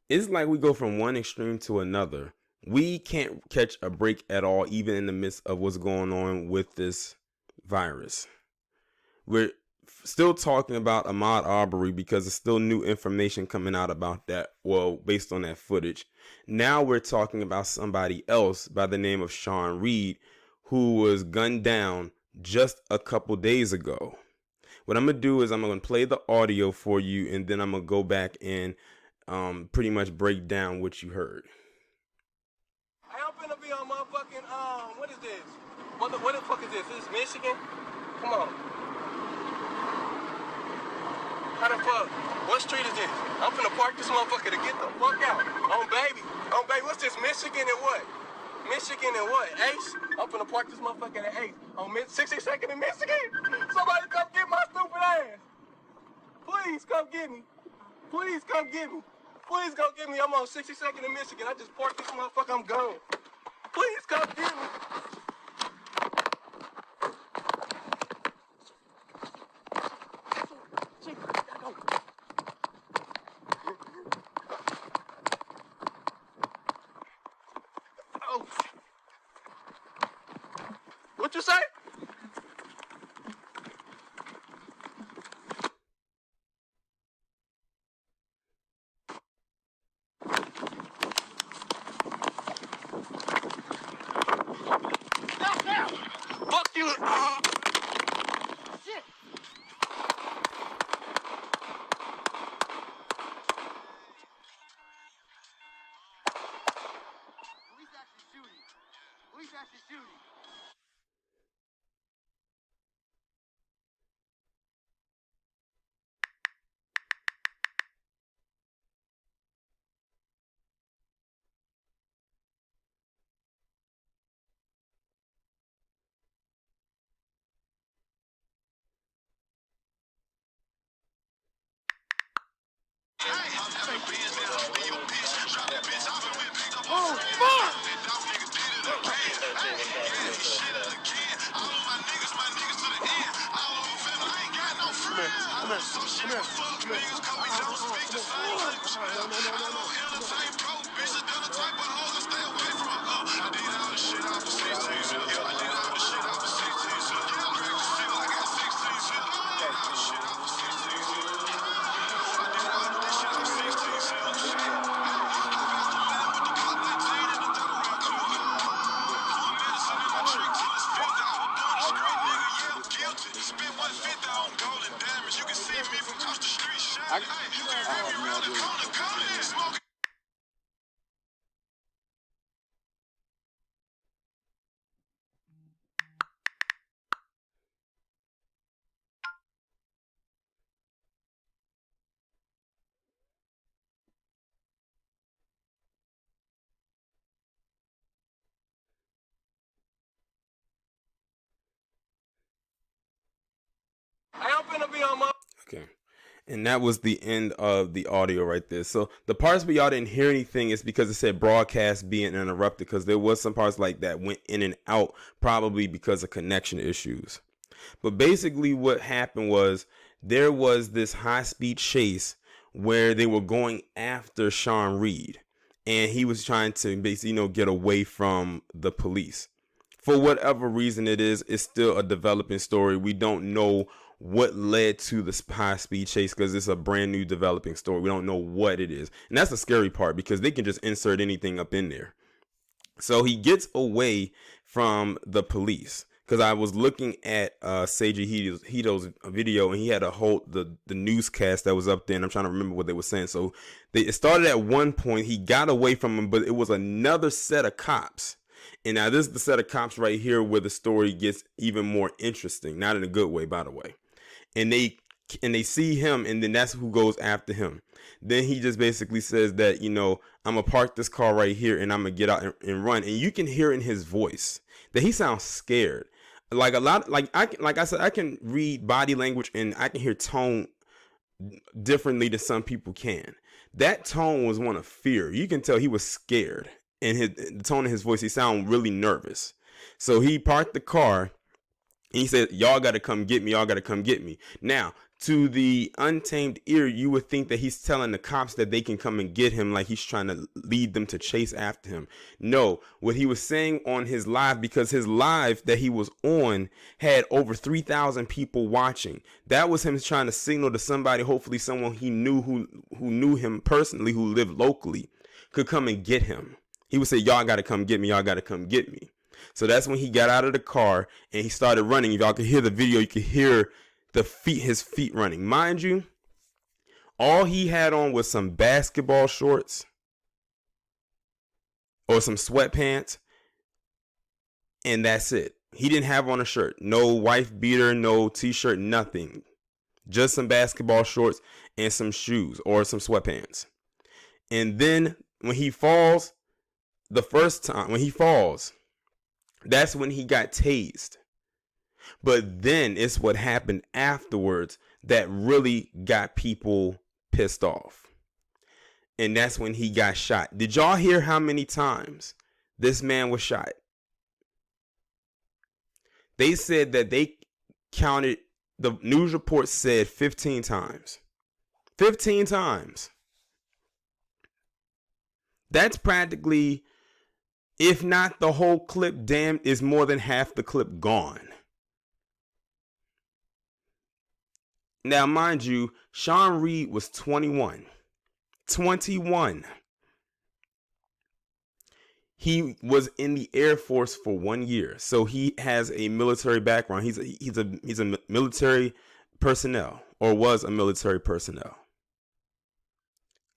It's like we go from one extreme to another. We can't catch a break at all, even in the midst of what's going on with this virus. We're still talking about Ahmaud Arbery because there's still new information coming out about that. Well, based on that footage. Now we're talking about somebody else by the name of Sean Reed, who was gunned down just a couple days ago. What I'm going to do is I'm going to play the audio for you, and then I'm going to go back and pretty much break down what you heard. Hey, I'm finna be on motherfucking, what is this? What the fuck is this? Is this Michigan? Come on. How the fuck? What street is this? I'm finna park this motherfucker to get the fuck out. On baby, what's this, Michigan and what? Michigan and what? Ace? I'm finna park this motherfucker at Ace. On 62nd in Michigan? Somebody come get my stupid ass. Please come get me. Please come get me. Please come get me. I'm on 62nd in Michigan. I just parked this motherfucker. I'm gone. Please come get me. Oh. What you say? Fuck you! Shit! Police actually shooting. Police actually shooting. Oh, fuck! Hey, I'm finna be on my... Okay. And that was the end of the audio right there. So the parts where y'all didn't hear anything is because it said broadcast being interrupted, because there was some parts like that went in and out, probably because of connection issues. But basically what happened was there was this high-speed chase where they were going after Sean Reed, and he was trying to basically, get away from the police. For whatever reason it is, it's still a developing story. We don't know what led to the high-speed chase because it's a brand new developing story. We don't know what it is. And that's the scary part, because they can just insert anything up in there. So he gets away from the police, because I was looking at Seiji Hito's video, and he had a whole the newscast that was up there, and I'm trying to remember what they were saying. So it started at one point. He got away from him, but it was another set of cops. And now this is the set of cops right here where the story gets even more interesting. Not in a good way, by the way. And they see him, and then that's who goes after him. Then he just basically says that, I'm gonna park this car right here and I'm gonna get out and run. And you can hear in his voice that he sounds scared. Like I said, I can read body language and I can hear tone differently than some people can. That tone was one of fear. You can tell he was scared. And the tone of his voice, he sounded really nervous. So he parked the car, And he said, y'all got to come get me. Y'all got to come get me. Now, to the untamed ear, you would think that he's telling the cops that they can come and get him, like he's trying to lead them to chase after him. No, what he was saying on his live, because his live that he was on had over 3,000 people watching. That was him trying to signal to somebody, hopefully someone he knew who knew him personally, who lived locally, could come and get him. He would say, y'all got to come get me. Y'all got to come get me. So that's when he got out of the car and he started running. If y'all could hear the video, you could hear his feet running. Mind you, all he had on was some basketball shorts or some sweatpants, and that's it. He didn't have on a shirt. No wife beater, no t-shirt, nothing. Just some basketball shorts and some shoes or some sweatpants. And then when he falls, that's when he got tased. But then it's what happened afterwards that really got people pissed off. And that's when he got shot. Did y'all hear how many times this man was shot? They said that they counted, the news report said 15 times. 15 times. That's practically, if not the whole clip, damn, is more than half the clip gone. Now, mind you, Sean Reed was 21. 21. He was in the Air Force for 1 year, so he has a military background. He's a military personnel, or was a military personnel.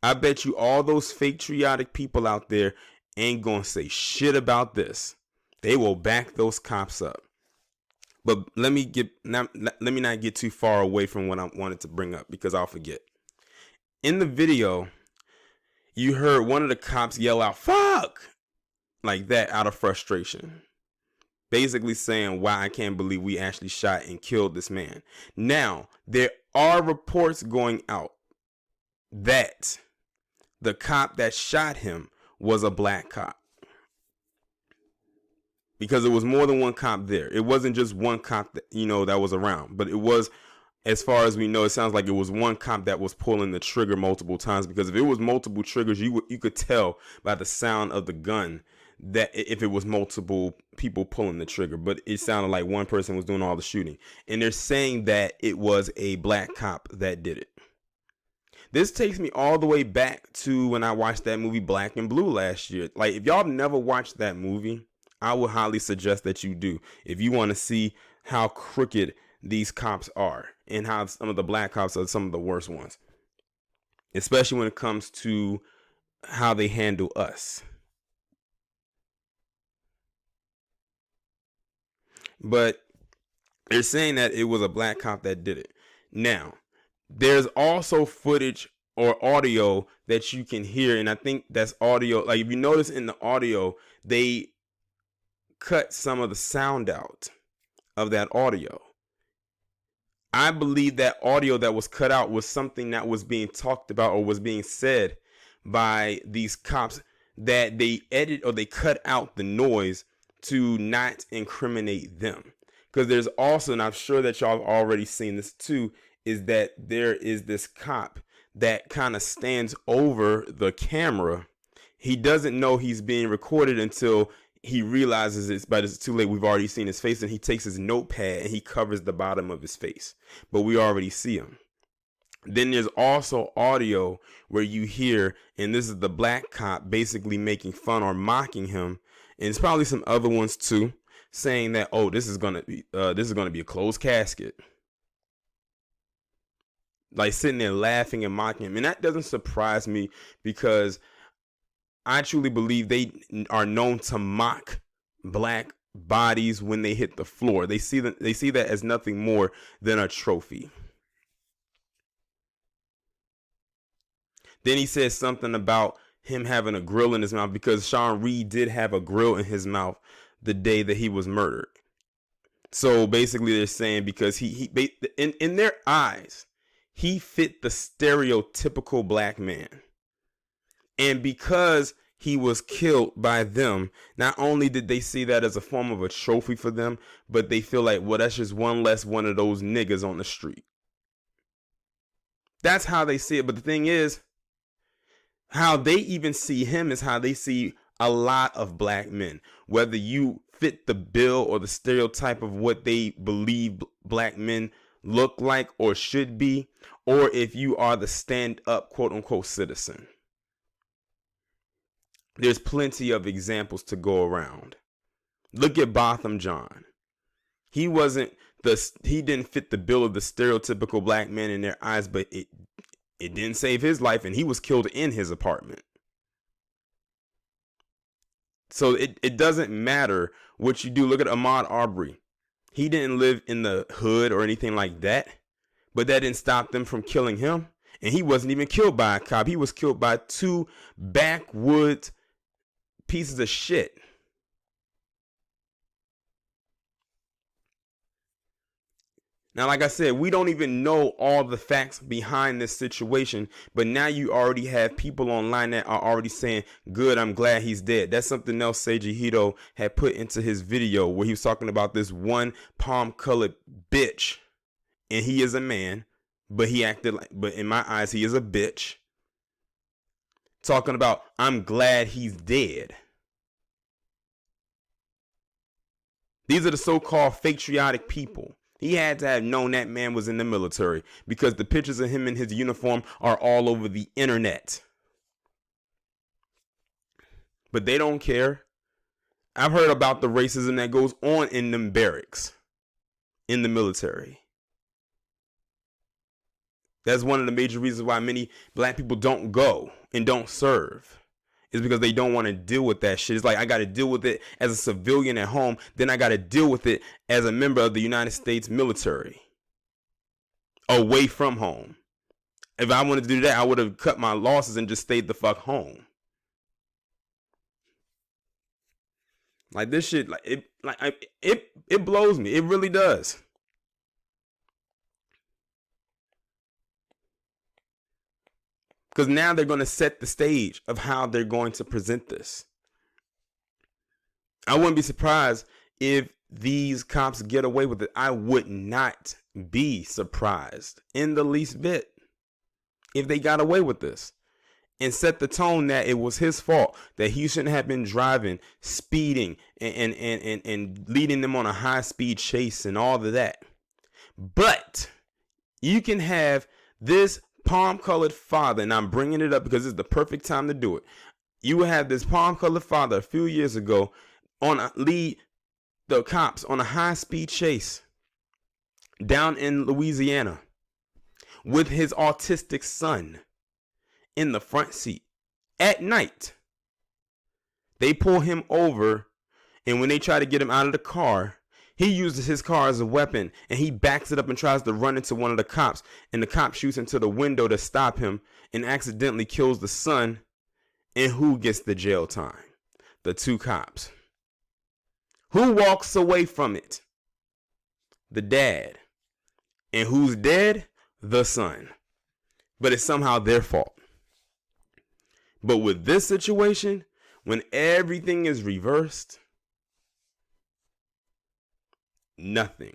I bet you all those fake patriotic people out there ain't gonna say shit about this. They will back those cops up. But let me not get too far away from what I wanted to bring up, because I'll forget. In the video, you heard one of the cops yell out, "Fuck!" like that out of frustration. Basically saying, wow, I can't believe we actually shot and killed this man. Now, there are reports going out that the cop that shot him was a black cop. Because there was more than one cop there. It wasn't just one cop that, that was around. But it was, as far as we know, it sounds like it was one cop that was pulling the trigger multiple times. Because if it was multiple triggers, you could tell by the sound of the gun that if it was multiple people pulling the trigger. But it sounded like one person was doing all the shooting. And they're saying that it was a black cop that did it. This takes me all the way back to when I watched that movie Black and Blue last year. Like, if y'all have never watched that movie, I would highly suggest that you do, if you want to see how crooked these cops are and how some of the black cops are some of the worst ones, especially when it comes to how they handle us. But they're saying that it was a black cop that did it. Now, there's also footage or audio that you can hear, and I think that's audio. Like, if you notice in the audio, they cut some of the sound out of that audio. I believe that audio that was cut out was something that was being talked about or was being said by these cops, that they edit or they cut out the noise to not incriminate them. Because there's also, and I'm sure that y'all have already seen this too, is that there is this cop that kind of stands over the camera. He doesn't know he's being recorded until he realizes it's, but it's too late. We've already seen his face, and he takes his notepad and he covers the bottom of his face, but we already see him. Then there's also audio where you hear, and this is the black cop basically making fun or mocking him, and it's probably some other ones too, saying that, oh, this is gonna be a closed casket. Like, sitting there laughing and mocking him. And that doesn't surprise me, because I truly believe they are known to mock black bodies when they hit the floor. They see that as nothing more than a trophy. Then he says something about him having a grill in his mouth, because Sean Reed did have a grill in his mouth the day that he was murdered. So basically they're saying, because he in their eyes, he fit the stereotypical black man. And because he was killed by them, not only did they see that as a form of a trophy for them, but they feel like, well, that's just one less one of those niggas on the street. That's how they see it. But the thing is, how they even see him is how they see a lot of black men. Whether you fit the bill or the stereotype of what they believe black men look like or should be, or if you are the stand-up quote-unquote citizen. There's plenty of examples to go around. Look at Botham John. He didn't fit the bill of the stereotypical black man in their eyes, but it didn't save his life, and he was killed in his apartment. So it doesn't matter what you do. Look at Ahmaud Arbery. He didn't live in the hood or anything like that, but that didn't stop them from killing him. And he wasn't even killed by a cop. He was killed by two backwoods pieces of shit. Now, like I said, we don't even know all the facts behind this situation, but now you already have people online that are already saying, good, I'm glad he's dead. That's something else Seiji Hito had put into his video where he was talking about this one palm-colored bitch. And he is a man, but in my eyes, he is a bitch. Talking about, I'm glad he's dead. These are the so-called patriotic people. He had to have known that man was in the military because the pictures of him in his uniform are all over the internet. But they don't care. I've heard about the racism that goes on in them barracks in the military. That's one of the major reasons why many black people don't go and don't serve. Is because they don't want to deal with that shit. It's like, I got to deal with it as a civilian at home. Then I got to deal with it as a member of the United States military. Away from home. If I wanted to do that, I would have cut my losses and just stayed the fuck home. Like this shit, it blows me. It really does. Because now they're going to set the stage of how they're going to present this. I wouldn't be surprised if these cops get away with it. I would not be surprised in the least bit if they got away with this and set the tone that it was his fault, that he shouldn't have been driving, speeding, and leading them on a high-speed chase and all of that. But you can have this palm-colored father, and I'm bringing it up because it's the perfect time to do it. You would have this palm-colored father a few years ago lead the cops on a high-speed chase down in Louisiana with his autistic son in the front seat at night. They pull him over, and when they try to get him out of the car, he uses his car as a weapon, and he backs it up and tries to run into one of the cops, and the cop shoots into the window to stop him and accidentally kills the son. And who gets the jail time? The two cops. Who walks away from it? The dad. And who's dead? The son. But it's somehow their fault. But with this situation, when everything is reversed, nothing.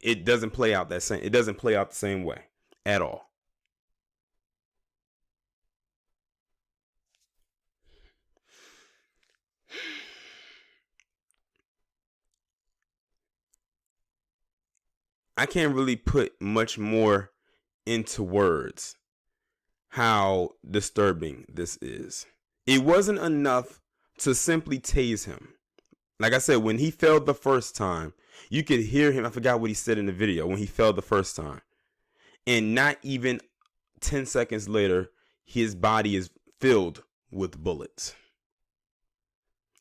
It doesn't play out that same. It doesn't play out the same way at all. I can't really put much more into words how disturbing this is. It wasn't enough to simply tase him. Like I said, when he fell the first time, you could hear him. I forgot what he said in the video when he fell the first time. And not even 10 seconds later, his body is filled with bullets.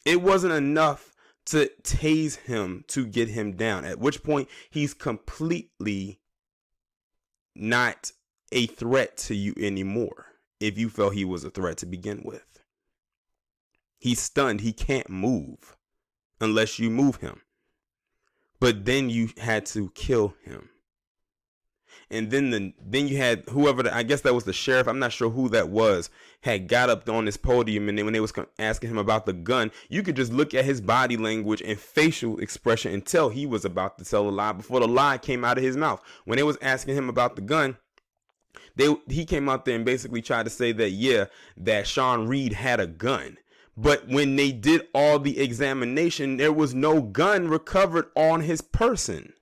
It wasn't enough to tase him to get him down, at which point he's completely not a threat to you anymore if you felt he was a threat to begin with. He's stunned. He can't move unless you move him. But then you had to kill him. and then you had whoever I guess that was the sheriff. I'm not sure who that was. Had got up on this podium, and then when they was asking him about the gun, you could just look at his body language and facial expression and tell he was about to tell a lie before the lie came out of his mouth. When they was asking him about the gun, he came out there and basically tried to say that Sean Reed had a gun. But when they did all the examination, there was no gun recovered on his person.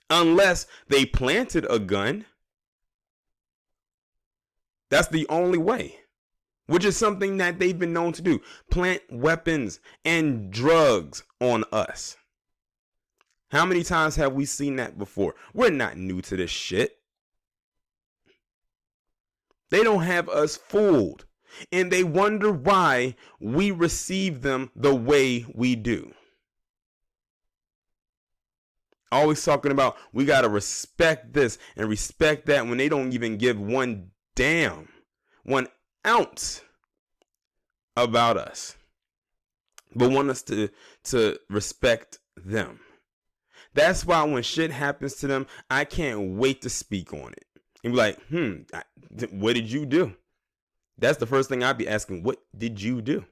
Unless they planted a gun. That's the only way. Which is something that they've been known to do. Plant weapons and drugs on us. How many times have we seen that before? We're not new to this shit. They don't have us fooled. And they wonder why we receive them the way we do. Always talking about we got to respect this and respect that when they don't even give one ounce about us. But want us to respect them. That's why when shit happens to them, I can't wait to speak on it. And be like, what did you do? That's the first thing I'd be asking. What did you do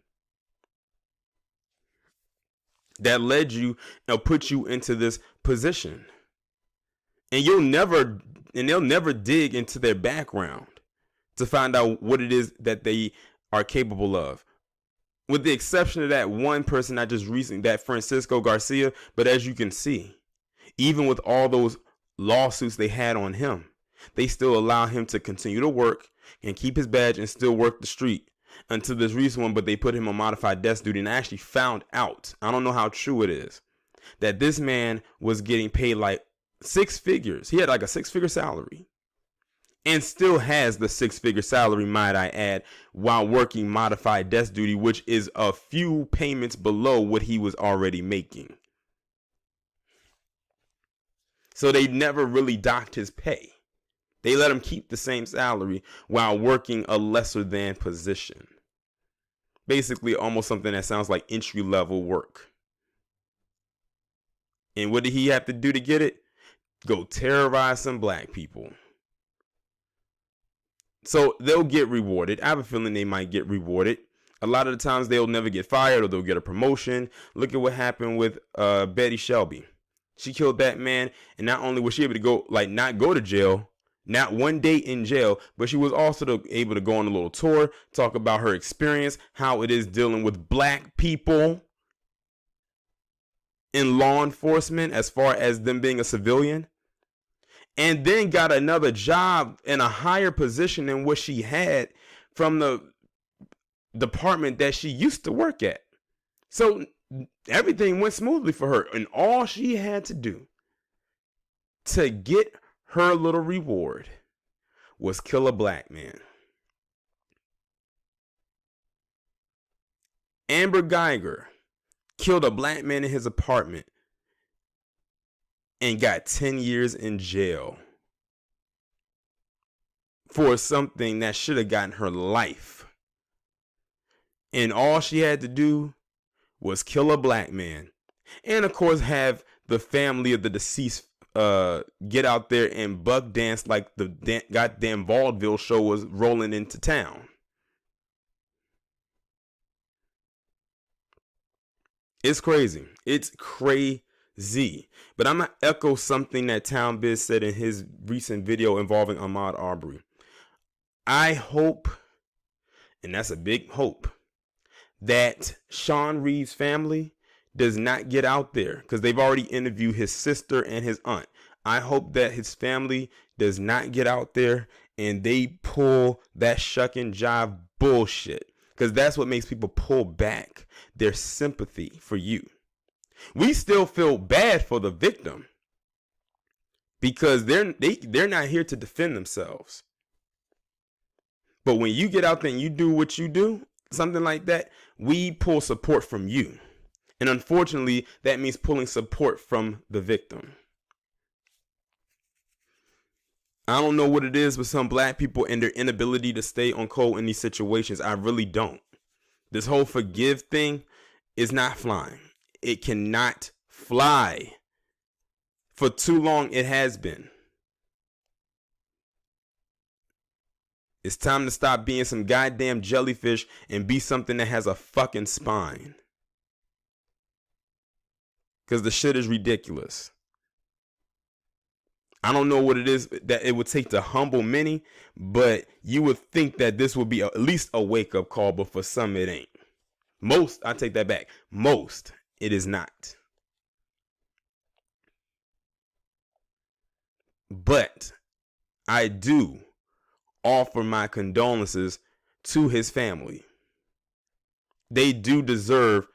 that led you and put you into this position? And they'll never dig into their background to find out what it is that they are capable of. With the exception of that one person I just recently, that Francisco Garcia. But as you can see, even with all those lawsuits they had on him, they still allow him to continue to work and keep his badge and still work the street until this recent one. But they put him on modified desk duty, and I actually found out, I don't know how true it is, that this man was getting paid like 6 figures. He had like a 6-figure salary and still has the 6-figure salary, might I add, while working modified desk duty, which is a few payments below what he was already making. So they never really docked his pay. They let him keep the same salary while working a lesser than position. Basically, almost something that sounds like entry level work. And what did he have to do to get it? Go terrorize some black people. So they'll get rewarded. I have a feeling they might get rewarded. A lot of the times they'll never get fired or they'll get a promotion. Look at what happened with Betty Shelby. She killed that man, and not only was she able to not go to jail, not one day in jail, but she was also able to go on a little tour, talk about her experience, how it is dealing with black people in law enforcement as far as them being a civilian, and then got another job in a higher position than what she had from the department that she used to work at. So everything went smoothly for her, and all she had to do to get her little reward was kill a black man. Amber Geiger killed a black man in his apartment and got 10 years in jail for something that should have gotten her life. And all she had to do was kill a black man. And of course have the family of the deceased get out there and buck dance like the goddamn vaudeville show was rolling into town. It's crazy. It's crazy. But I'm going to echo something that Town Biz said in his recent video involving Ahmaud Arbery. I hope, and that's a big hope, that Sean Reed's family does not get out there, because they've already interviewed his sister and his aunt. I hope that his family does not get out there and they pull that shuck and jive bullshit, because that's what makes people pull back their sympathy for you. We still feel bad for the victim because they're not here to defend themselves. But when you get out there and you do what you do, something like that, we pull support from you. And unfortunately, that means pulling support from the victim. I don't know what it is with some black people and their inability to stay on code in these situations. I really don't. This whole forgive thing is not flying. It cannot fly. For too long, it has been. It's time to stop being some goddamn jellyfish and be something that has a fucking spine. Because the shit is ridiculous. I don't know what it is that it would take to humble many, but you would think that this would be at least a wake-up call, but for some it ain't. Most, I take that back. Most, it is not. But I do offer my condolences to his family. They do deserve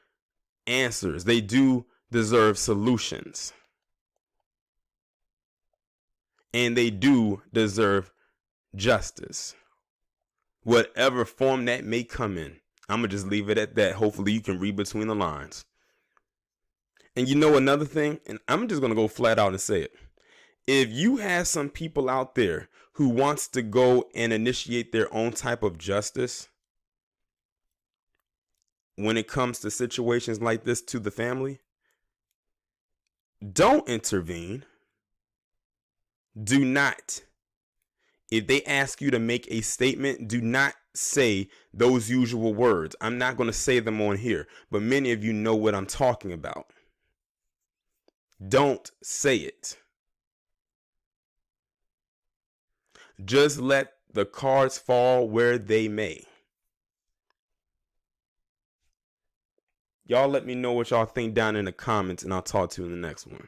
answers. They do deserve solutions. And they do deserve justice. Whatever form that may come in. I'm going to just leave it at that. Hopefully you can read between the lines. And you know another thing, and I'm just going to go flat out and say it. If you have some people out there who wants to go and initiate their own type of justice when it comes to situations like this to the family, don't intervene. Do not. If they ask you to make a statement, do not say those usual words. I'm not going to say them on here, but many of you know what I'm talking about. Don't say it. Just let the cards fall where they may. Y'all let me know what y'all think down in the comments, and I'll talk to you in the next one.